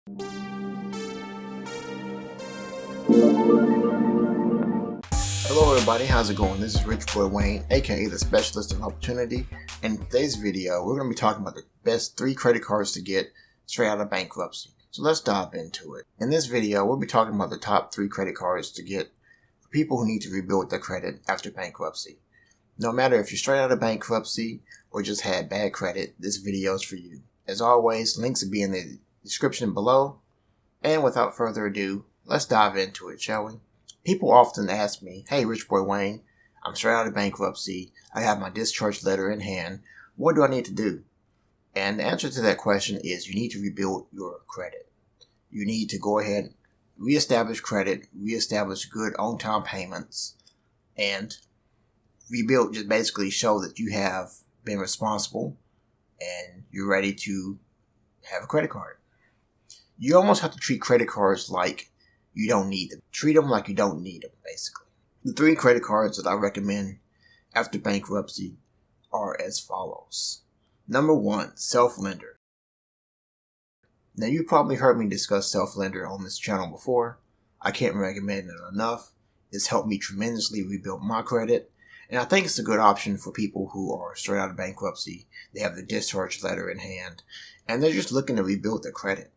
Hello everybody, how's it going? This is Richboywayne, aka the Specialist of Opportunity. In today's video, we're going to be talking about the best 3 credit cards to get straight out of bankruptcy. So let's dive into it. In this video, we'll be talking about the top 3 credit cards to get for people who need to rebuild their credit after bankruptcy. No matter if you're straight out of bankruptcy or just had bad credit, this video is for you. As always, links will be in the description below. And without further ado, let's dive into it, shall we? People often ask me, hey Richboywayne, I'm straight out of bankruptcy, I have my discharge letter in hand, what do I need to do? And the answer to that question is you need to rebuild your credit. You need to go ahead, reestablish credit, reestablish good on-time payments, and rebuild, just basically show that you have been responsible and you're ready to have a credit card. You almost have to treat credit cards like you don't need them. Treat them like you don't need them, basically. The 3 credit cards that I recommend after bankruptcy are as follows. Number 1, Self-Lender. Now, you've probably heard me discuss Self-Lender on this channel before. I can't recommend it enough. It's helped me tremendously rebuild my credit. And I think it's a good option for people who are straight out of bankruptcy. They have the discharge letter in hand, and they're just looking to rebuild their credit.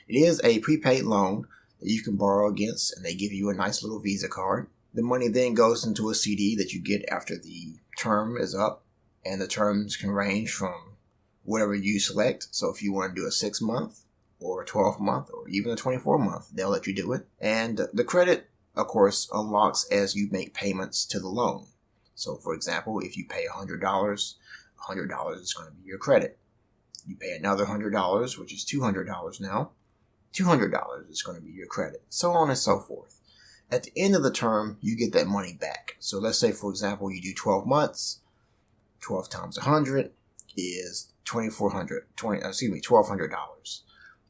It is a prepaid loan that you can borrow against, and they give you a nice little Visa card. The money then goes into a CD that you get after the term is up, and the terms can range from whatever you select. So if you want to do a 6-month or a 12-month or even a 24-month, they'll let you do it. And the credit, of course, unlocks as you make payments to the loan. So for example, if you pay $100, $100 is going to be your credit. You pay another $100, which is $200 now. $200 is going to be your credit, so on and so forth. At the end of the term, you get that money back. So let's say, for example, you do 12 months. 12 times 100 is $1,200,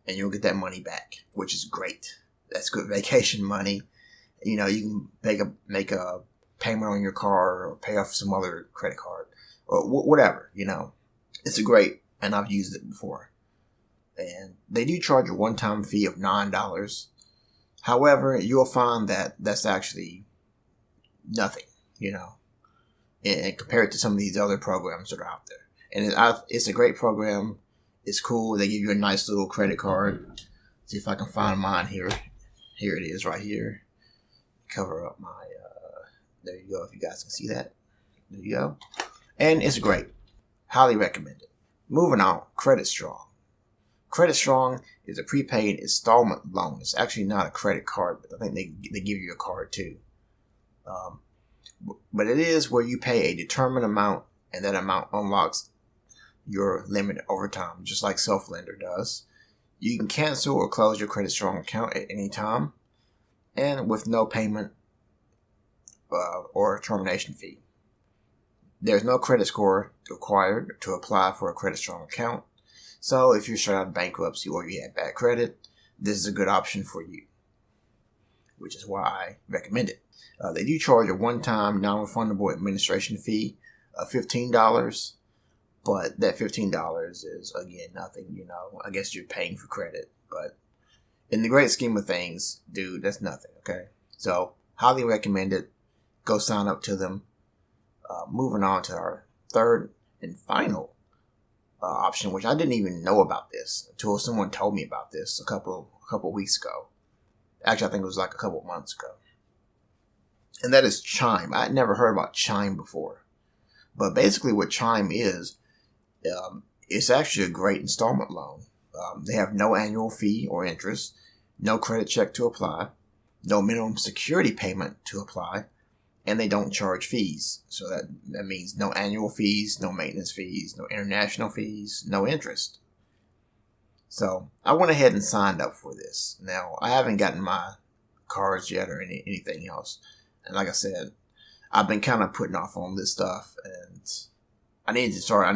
and you'll get that money back, which is great. That's good vacation money. You know, you can make a payment on your car or pay off some other credit card or whatever. You know, it's great, and I've used it before. And they do charge a one-time fee of $9. However, you'll find that that's actually nothing, you know, and compared to some of these other programs that are out there. And it's a great program. It's cool. They give you a nice little credit card. See if I can find mine here. Here it is right here. Cover up my, there you go, if you guys can see that. There you go. And it's great. Highly recommend it. Moving on, Credit Strong. Credit Strong is a prepaid installment loan. It's actually not a credit card, but I think they give you a card too. But it is where you pay a determined amount, and that amount unlocks your limit over time, just like Self-Lender does. You can cancel or close your Credit Strong account at any time, and with no payment or termination fee. There's no credit score required to apply for a Credit Strong account. So if you're straight out of bankruptcy or you have bad credit, this is a good option for you, which is why I recommend it. They do charge a one-time non-refundable administration fee of $15, but that $15 is, again, nothing, you know. I guess you're paying for credit, but in the great scheme of things, dude, that's nothing, okay? So, highly recommend it. Go sign up to them. Moving on to our third and final option, which I didn't even know about this until someone told me about this a couple weeks ago. Actually, I think it was like a couple months ago. And that is Chime. I'd never heard about Chime before. But basically what Chime is, it's actually a great installment loan. They have no annual fee or interest, no credit check to apply, no minimum security payment to apply, and they don't charge fees. So that means no annual fees, no maintenance fees, no international fees, no interest. So I went ahead and signed up for this. Now, I haven't gotten my cards yet or anything else. And like I said, I've been kind of putting off on this stuff, and I need to start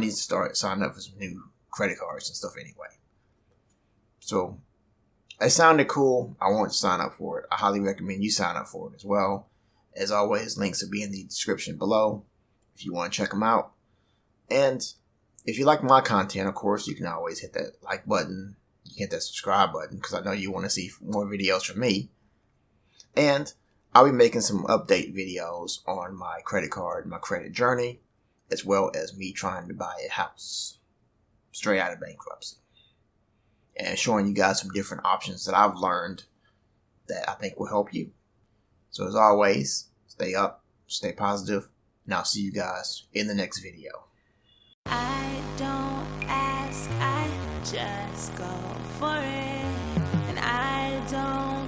signing up for some new credit cards and stuff anyway. So it sounded cool. I want to sign up for it. I highly recommend you sign up for it as well. As always, links will be in the description below if you want to check them out. And if you like my content, of course, you can always hit that like button, you hit that subscribe button because I know you want to see more videos from me. And I'll be making some update videos on my credit card, my credit journey, as well as me trying to buy a house straight out of bankruptcy. And showing you guys some different options that I've learned that I think will help you. So as always, stay up, stay positive, and I'll see you guys in the next video. I don't ask, I just go for it. And I don't